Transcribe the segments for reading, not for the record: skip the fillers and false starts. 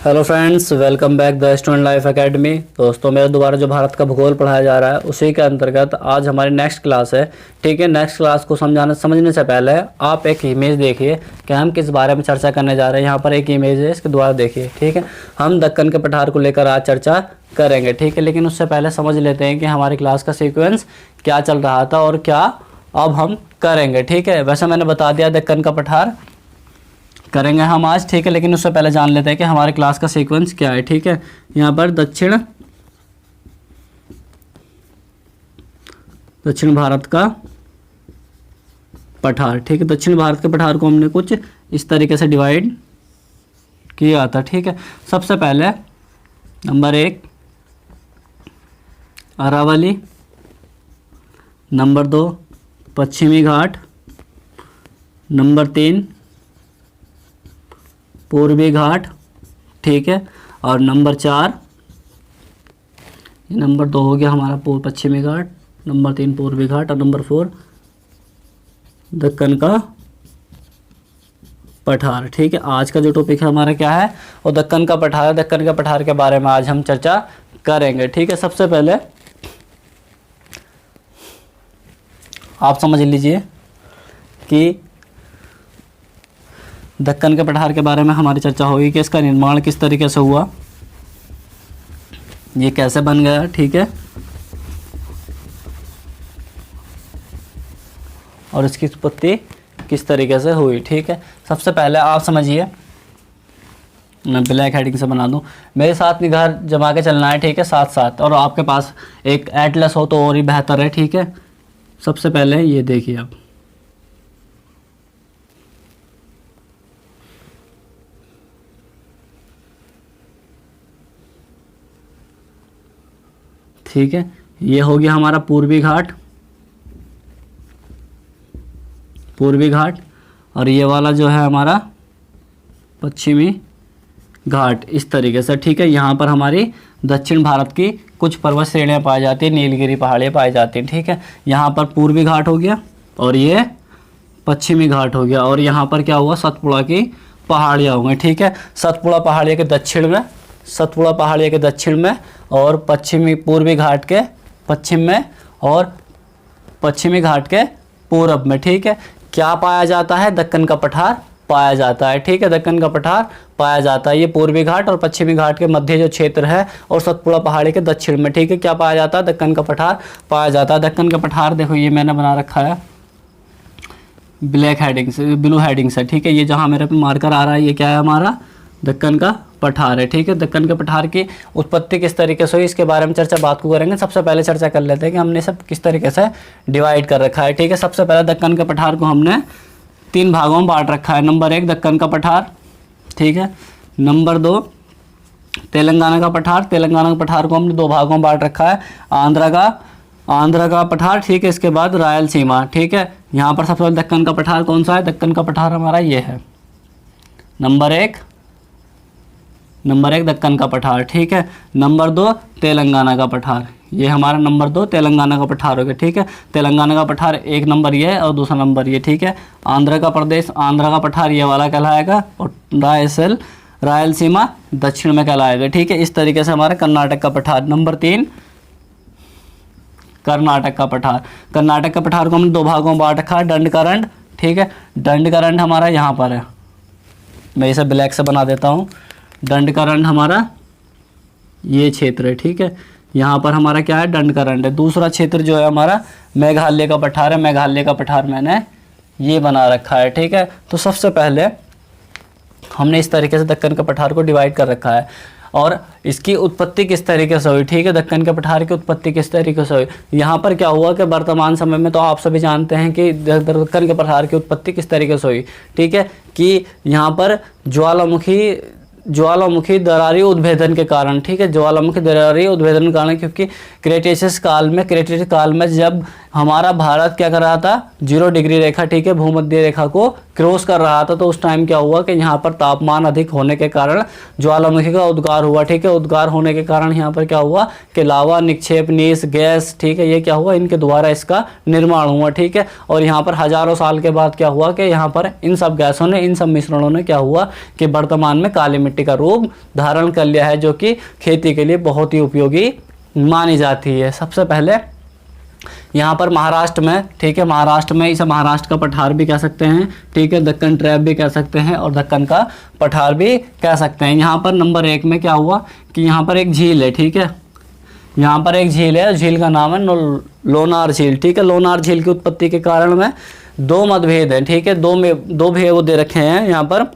Hello friends, welcome back the student life academy. दोस्तों, मेरा दोबारा जो भारत का भूगोल पढ़ाया जा रहा है उसी के अंतर्गत आज हमारी नेक्स्ट क्लास है। ठीक है, नेक्स्ट क्लास को समझने से पहले आप एक इमेज देखिए कि हम किस बारे में चर्चा करने जा रहे हैं। यहाँ पर एक इमेज है, इसके द्वारा देखिए। ठीक है, हम दक्कन के पठार को लेकर आज चर्चा करेंगे। ठीक है, लेकिन उससे पहले समझ लेते हैं कि हमारी क्लास का सीक्वेंस क्या चल रहा था और क्या अब हम करेंगे। ठीक है, वैसे मैंने बता दिया दक्कन का पठार करेंगे हम आज। ठीक है, लेकिन उससे पहले जान लेते हैं कि हमारे क्लास का सीक्वेंस क्या है। ठीक है, यहाँ पर दक्षिण भारत का पठार। ठीक है, दक्षिण भारत के पठार को हमने कुछ इस तरीके से डिवाइड किया था। ठीक है, सबसे पहले नंबर 1 अरावली, नंबर 2 पश्चिमी घाट, नंबर 3 पूर्वी घाट। ठीक है, और नंबर 4 नंबर 2 हो गया हमारा पश्चिमी घाट, नंबर 3 पूर्वी घाट और नंबर 4 दक्कन का पठार। ठीक है, आज का जो टॉपिक है हमारा क्या है, वो दक्कन का पठार। दक्कन का पठार के बारे में आज हम चर्चा करेंगे। ठीक है, सबसे पहले आप समझ लीजिए कि दक्कन के पठार के बारे में हमारी चर्चा होगी कि इसका निर्माण किस तरीके से हुआ, ये कैसे बन गया। ठीक है, और इसकी उत्पत्ति किस तरीके से हुई। ठीक है, सबसे पहले आप समझिए, मैं ब्लैक हेडिंग से बना दूं, मेरे साथ निगाह जमा के चलना है। ठीक है, साथ साथ, और आपके पास एक एटलस हो तो और ही बेहतर है। ठीक है, सबसे पहले ये देखिए आप, ठीक है, ये हो गया हमारा पूर्वी घाट, और ये वाला जो है हमारा पश्चिमी घाट, इस तरीके से। ठीक है, यहाँ पर हमारी दक्षिण भारत की कुछ पर्वत श्रेणियाँ पाई जाती हैं, नीलगिरी पहाड़ियाँ पाई जाती हैं। ठीक है, यहाँ पर पूर्वी घाट हो गया और ये पश्चिमी घाट हो गया, और यहाँ पर क्या हुआ, सतपुड़ा की पहाड़ियाँ हो गई। ठीक है, सतपुड़ा पहाड़ियाँ के दक्षिण में और पूर्वी घाट के पश्चिम में और पश्चिमी घाट के पूरब में। ठीक है, क्या पाया जाता है, दक्कन का पठार पाया जाता है। ठीक है, दक्कन का पठार पाया जाता है, ये पूर्वी घाट और पश्चिमी घाट के मध्य जो क्षेत्र है और सतपुड़ा पहाड़ी के दक्षिण में। ठीक है, क्या पाया जाता है, दक्कन का पठार पाया जाता है। दक्कन का पठार देखो, ये मैंने बना रखा है ब्लैक हेडिंग से, ब्लू हेडिंग से। ठीक है, ये जहाँ मेरे पे मार्कर आ रहा है, ये क्या है, हमारा दक्कन का पठार है। ठीक है, दक्कन के पठार की उत्पत्ति किस तरीके से हुई, इसके बारे में बात को करेंगे। सबसे पहले चर्चा कर लेते हैं कि हमने सब किस तरीके से डिवाइड कर रखा है। ठीक है, सबसे पहले दक्कन के पठार को हमने 3 भागों में बांट रखा है। नंबर 1 दक्कन का पठार। ठीक है, नंबर 2 तेलंगाना का पठार। तेलंगाना के पठार को हमने 2 भागों में बांट रखा है। आंध्र का पठार। ठीक है, इसके बाद रायलसीमा। ठीक है, यहाँ पर सबसे पहले दक्कन का पठार कौन सा है, दक्कन का पठार हमारा ये है, नंबर 1 दक्कन का पठार। ठीक है, नंबर 2 तेलंगाना का पठार, ये हमारा नंबर 2 तेलंगाना का पठार हो गया। ठीक है, तेलंगाना का पठार एक नंबर ये है और दूसरा नंबर ये। ठीक है, आंध्र का पठार ये वाला कहलाएगा और रायलसीमा दक्षिण में कहलाएगा। ठीक है, इस तरीके से हमारा कर्नाटक का पठार। नंबर 3 कर्नाटक का पठार। कर्नाटक का पठार को हमने 2 भागों में बांट रखा है, दंडकारण्य। ठीक है, दंडकारण्य हमारा यहाँ पर है, मैं इसे ब्लैक से बना देता हूँ। दंडकारण्य हमारा ये क्षेत्र है। ठीक है, यहाँ पर हमारा क्या है, दंडकारण्य है। दूसरा क्षेत्र जो है हमारा मेघालय का पठार है। मेघालय का पठार मैंने ये बना रखा है। ठीक है, तो सबसे पहले हमने इस तरीके से दक्कन के पठार को डिवाइड कर रखा है और इसकी उत्पत्ति किस तरीके से हुई। ठीक है, दक्कन के पठार की उत्पत्ति किस तरीके से हुई। यहाँ पर क्या हुआ कि वर्तमान समय में तो आप सभी जानते हैं कि दक्कन के पठार की उत्पत्ति किस तरीके से हुई। ठीक है, कि यहाँ पर ज्वालामुखी दरारी उद्भेदन के कारण। ठीक है, ज्वालामुखी दरारी उद्भेदन के कारण, क्योंकि क्रेटेशियस काल में जब हमारा भारत क्या कर रहा था, 0 डिग्री रेखा, ठीक है, भूमध्य रेखा को क्रॉस कर रहा था। तो उस टाइम क्या हुआ कि यहाँ पर तापमान अधिक होने के कारण ज्वालामुखी का उद्गार हुआ, ठीक है। उद्गार होने के कारण यहाँ पर क्या हुआ कि लावा निक्षेप, नीस, गैस, ठीक है, ये क्या हुआ, इनके द्वारा इसका निर्माण हुआ, ठीक है। और यहाँ पर हजारों साल के बाद क्या हुआ कि यहाँ पर इन सब गैसों ने, इन सब मिश्रणों ने क्या हुआ कि वर्तमान में काली मिट्टी का रूप धारण कर लिया है, जो कि खेती के लिए बहुत ही उपयोगी मानी जाती है। सबसे पहले यहाँ पर महाराष्ट्र में, ठीक है, महाराष्ट्र में, इसे महाराष्ट्र का पठार भी कह सकते हैं, ठीक है, दक्कन ट्रैप भी कह सकते हैं और दक्कन का पठार भी कह सकते हैं। यहाँ पर नंबर 1 में क्या हुआ कि यहाँ पर एक झील है, ठीक है, यहाँ पर एक झील है, झील का नाम है लोनार झील, ठीक है। लोनार झील की उत्पत्ति के कारण में 2 मतभेद हैं, ठीक है, दो भेद वो दे रखे हैं यहाँ पर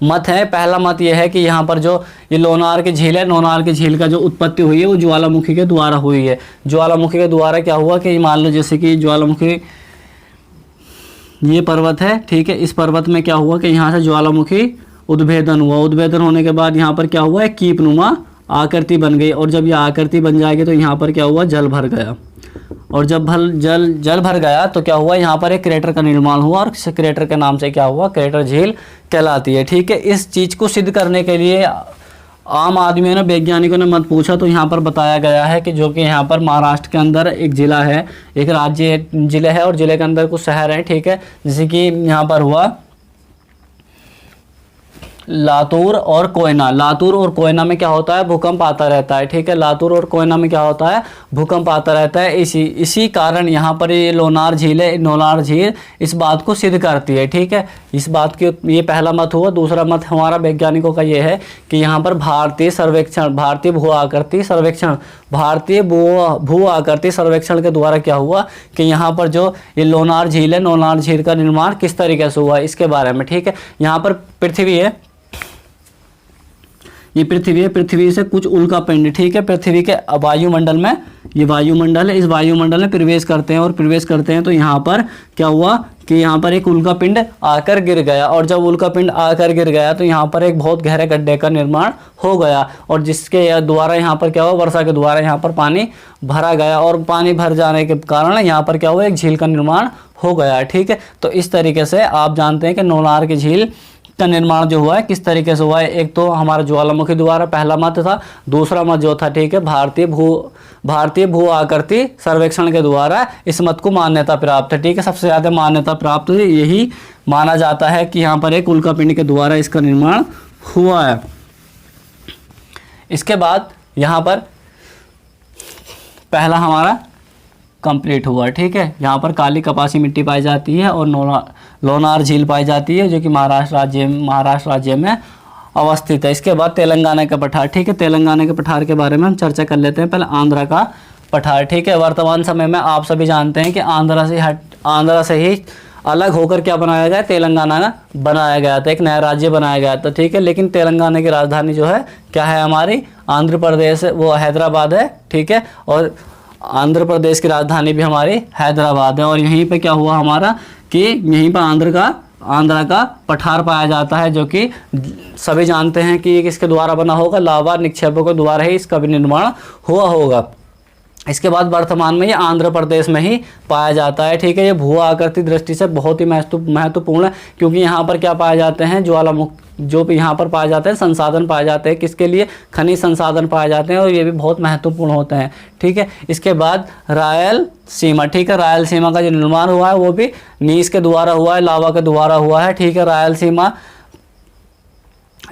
मत है। पहला मत यह है कि यहाँ पर जो ये लोनार की झील है, लोनार की झील का जो उत्पत्ति हुई है वो ज्वालामुखी के द्वारा हुई है। ज्वालामुखी के द्वारा क्या हुआ कि मान लो जैसे कि ज्वालामुखी ये पर्वत है, ठीक है, इस पर्वत में क्या हुआ कि यहाँ से ज्वालामुखी उद्भेदन हुआ। उद्भेदन होने के बाद यहाँ पर क्या हुआ, एक कीपनुमा आकृति बन गई और जब ये आकृति बन जाएगी तो यहाँ पर क्या हुआ, जल भर गया और जब जल भर गया तो क्या हुआ, यहाँ पर एक क्रेटर का निर्माण हुआ और इस क्रेटर के नाम से क्या हुआ, क्रेटर झील कहलाती है, ठीक है। इस चीज़ को सिद्ध करने के लिए आम आदमियों ने, वैज्ञानिकों ने मत पूछा तो यहाँ पर बताया गया है कि जो कि यहाँ पर महाराष्ट्र के अंदर एक ज़िला है, एक राज्य ज़िले है और ज़िले के अंदर कुछ शहर हैं, ठीक है, जैसे कि यहाँ पर हुआ लातूर और कोयना। लातूर और कोयना में क्या होता है, भूकंप आता रहता है, ठीक है। लातूर और कोयना में क्या होता है, भूकंप आता रहता है। इसी कारण यहाँ पर ये लोनार झील है, लोनार झील इस बात को सिद्ध करती है, ठीक है। इस बात की, ये पहला मत हुआ। दूसरा मत हमारा वैज्ञानिकों का ये है कि यहाँ पर भारतीय भू आकृति सर्वेक्षण के द्वारा क्या हुआ कि यहाँ पर जो ये लोनार झील है, लोनार झील का निर्माण किस तरीके से हुआ इसके बारे में, ठीक है। यहाँ पर पृथ्वी है, ये पृथ्वी है, पृथ्वी से कुछ उल्का पिंड, ठीक है, पृथ्वी के वायुमंडल में, ये वायुमंडल है, इस वायुमंडल में प्रवेश करते हैं और प्रवेश करते हैं तो यहाँ पर क्या हुआ कि यहाँ पर एक उल्का पिंड आकर गिर गया और जब उल्का पिंड आकर गिर गया तो यहाँ पर एक बहुत गहरे गड्ढे का निर्माण हो गया और जिसके द्वारा यहाँ पर क्या हुआ, वर्षा के द्वारा यहाँ पर पानी भरा गया और पानी भर जाने के कारण यहाँ पर क्या हुआ, एक झील का निर्माण हो गया, ठीक है। तो इस तरीके से आप जानते हैं कि लोनार की झील का निर्माण जो हुआ है किस तरीके से हुआ है। एक तो हमारा ज्वालामुखी द्वारा पहला मत था, दूसरा मत जो था, ठीक है, भारतीय भू आकृति सर्वेक्षण के द्वारा इस मत को मान्यता प्राप्त है, ठीक है। सबसे ज़्यादा मान्यता प्राप्त यही माना जाता है कि यहाँ पर एक उल्कापिंड के द्वारा इसका निर्माण हुआ है। इसके बाद यहाँ पर पहला हमारा कंप्लीट हुआ, ठीक है। यहाँ पर काली कपासी मिट्टी पाई जाती है और लोनार झील पाई जाती है जो कि महाराष्ट्र राज्य में अवस्थित है। इसके बाद तेलंगाना का पठार, ठीक है, तेलंगाना के पठार के बारे में हम चर्चा कर लेते हैं। पहले आंध्रा का पठार, ठीक है। वर्तमान समय में आप सभी जानते हैं कि आंध्रा से ही अलग होकर क्या बनाया गया, तेलंगाना बनाया गया था, एक नया राज्य बनाया गया था, ठीक है। लेकिन तेलंगाना की राजधानी जो है क्या है, हमारी आंध्र प्रदेश, वो हैदराबाद है, ठीक है। और आंध्र प्रदेश की राजधानी भी हमारी हैदराबाद है और यहीं पे क्या हुआ हमारा कि यहीं पर आंध्रा का पठार पाया जाता है जो कि सभी जानते हैं कि ये किसके द्वारा बना होगा, लावा निक्षेपों के द्वारा ही इसका भी निर्माण हुआ होगा। इसके बाद वर्तमान में ये आंध्र प्रदेश में ही पाया जाता है, ठीक है। ये भू आकृति दृष्टि से बहुत ही महत्वपूर्ण है क्योंकि यहाँ पर क्या पाए जाते हैं, ज्वालामुखी जो भी यहाँ पर पाए जाते हैं, संसाधन पाए जाते हैं, किसके लिए, खनिज संसाधन पाए जाते हैं और ये भी बहुत महत्वपूर्ण होते हैं, ठीक है। इसके बाद रायलसीमा, ठीक है, रायलसीमा का जो निर्माण हुआ है वो भी नीस के द्वारा हुआ है, लावा के द्वारा हुआ है, ठीक है। रायलसीमा,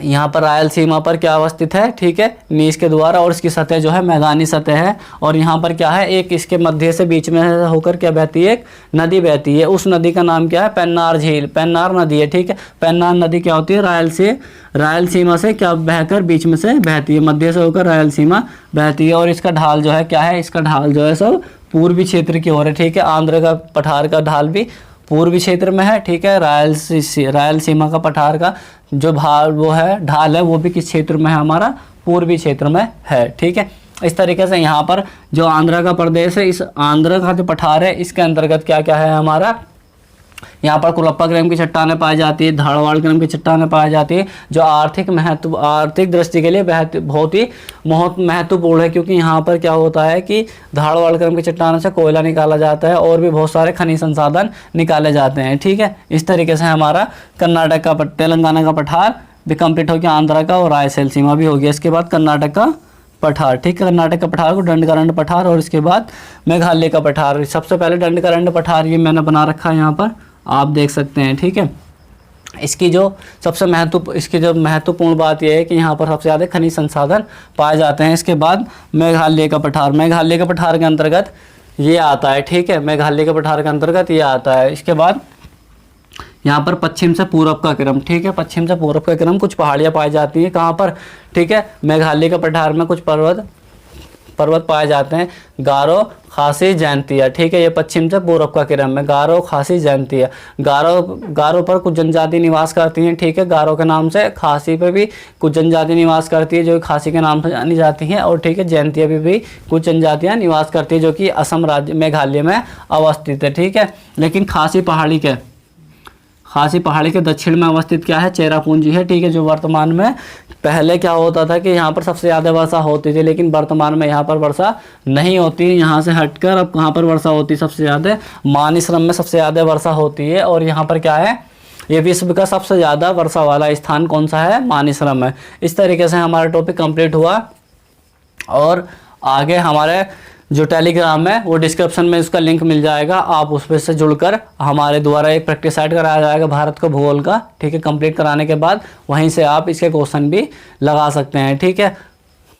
यहाँ पर रायलसीमा पर क्या अवस्थित है, ठीक है, नीस के द्वारा और इसकी सतह जो है मैदानी सतह है और यहाँ पर क्या है, एक इसके मध्य से बीच में होकर क्या बहती है, एक नदी बहती है। उस नदी का नाम क्या है, पेन्नार झील, पेन्नार नदी है, ठीक है। पेन्नार नदी क्या होती है, रायलसीमा से क्या बहकर बीच में से बहती है, मध्य से होकर रायलसीमा बहती है और इसका ढाल जो है क्या है, इसका ढाल जो है सब पूर्वी क्षेत्र की ओर है, ठीक है। आंध्र का पठार का ढाल भी पूर्वी क्षेत्र में है, ठीक है। रायलसीमा का पठार का जो ढाल है वो भी किस क्षेत्र में है, हमारा पूर्वी क्षेत्र में है, ठीक है। इस तरीके से यहाँ पर जो आंध्र का प्रदेश है, इस आंध्र का जो पठार है इसके अंतर्गत क्या क्या है हमारा, यहाँ पर कुलप्पा क्रम की चट्टानें पाई जाती है, धारवाड़ क्रम की चट्टानें पाई जाती है, जो आर्थिक दृष्टि के लिए बहुत ही महत्वपूर्ण है, क्योंकि यहाँ पर क्या होता है कि धारवाड़ क्रम की चट्टानों से कोयला निकाला जाता है और भी बहुत सारे खनिज संसाधन निकाले जाते हैं। ठीक है, इस तरीके से हमारा कर्नाटक का तेलंगाना का पठार भी कंप्लीट हो गया, आंध्रा का और रायलसीमा भी हो गया। इसके बाद कर्नाटक का पठार, ठीक है, कर्नाटक का पठार को दंडकारण्य पठार, और इसके बाद मेघालय का पठार। सबसे पहले दंडकारण्य पठार ये मैंने बना रखा है, यहाँ पर आप देख सकते हैं। ठीक है, इसकी जो महत्वपूर्ण बात यह है कि यहाँ पर सबसे ज़्यादा खनिज संसाधन पाए जाते हैं। इसके बाद मेघालय का पठार, मेघालय के पठार के अंतर्गत ये आता है। ठीक है, मेघालय के पठार के अंतर्गत ये आता है। इसके बाद यहाँ पर पश्चिम से पूरब का क्रम, ठीक है, पश्चिम से पूरब का क्रम, कुछ पहाड़ियाँ पाई जाती हैं कहाँ पर, ठीक है, मेघालय के पठार में कुछ पर्वत पाए जाते हैं, गारो, खासी, जैंतिया। ठीक है, ये पश्चिम से पूरब का क्रम में गारो, खासी, जैंतिया। गारो पर कुछ जनजाति निवास करती हैं। ठीक है, गारो के नाम से, खासी पे भी कुछ जनजाति निवास करती है जो खासी के नाम से जानी जाती हैं, और ठीक है, जैंतिया पे भी कुछ जनजातियाँ निवास करती है जो कि असम राज्य मेघालय में अवस्थित है। ठीक है, लेकिन खासी पहाड़ी के दक्षिण में अवस्थित क्या है, चेरापूंजी है। ठीक है, जो वर्तमान में, पहले क्या होता था कि यहाँ पर सबसे ज़्यादा वर्षा होती थी, लेकिन वर्तमान में यहाँ पर वर्षा नहीं होती है। यहाँ से हटकर अब कहाँ पर वर्षा होती है सबसे ज़्यादा, मानसरोवर में सबसे ज़्यादा वर्षा होती है। और यहाँ पर क्या है, ये विश्व का सबसे ज़्यादा वर्षा वाला स्थान कौन सा है, मानसरोवर में। इस तरीके से हमारा टॉपिक कंप्लीट हुआ, और आगे हमारे जो टेलीग्राम है वो डिस्क्रिप्शन में उसका लिंक मिल जाएगा, आप उस पर से जुड़कर हमारे द्वारा एक प्रैक्टिस सेट कराया जाएगा भारत का भूगोल का। ठीक है, कंप्लीट कराने के बाद वहीं से आप इसके क्वेश्चन भी लगा सकते हैं। ठीक है,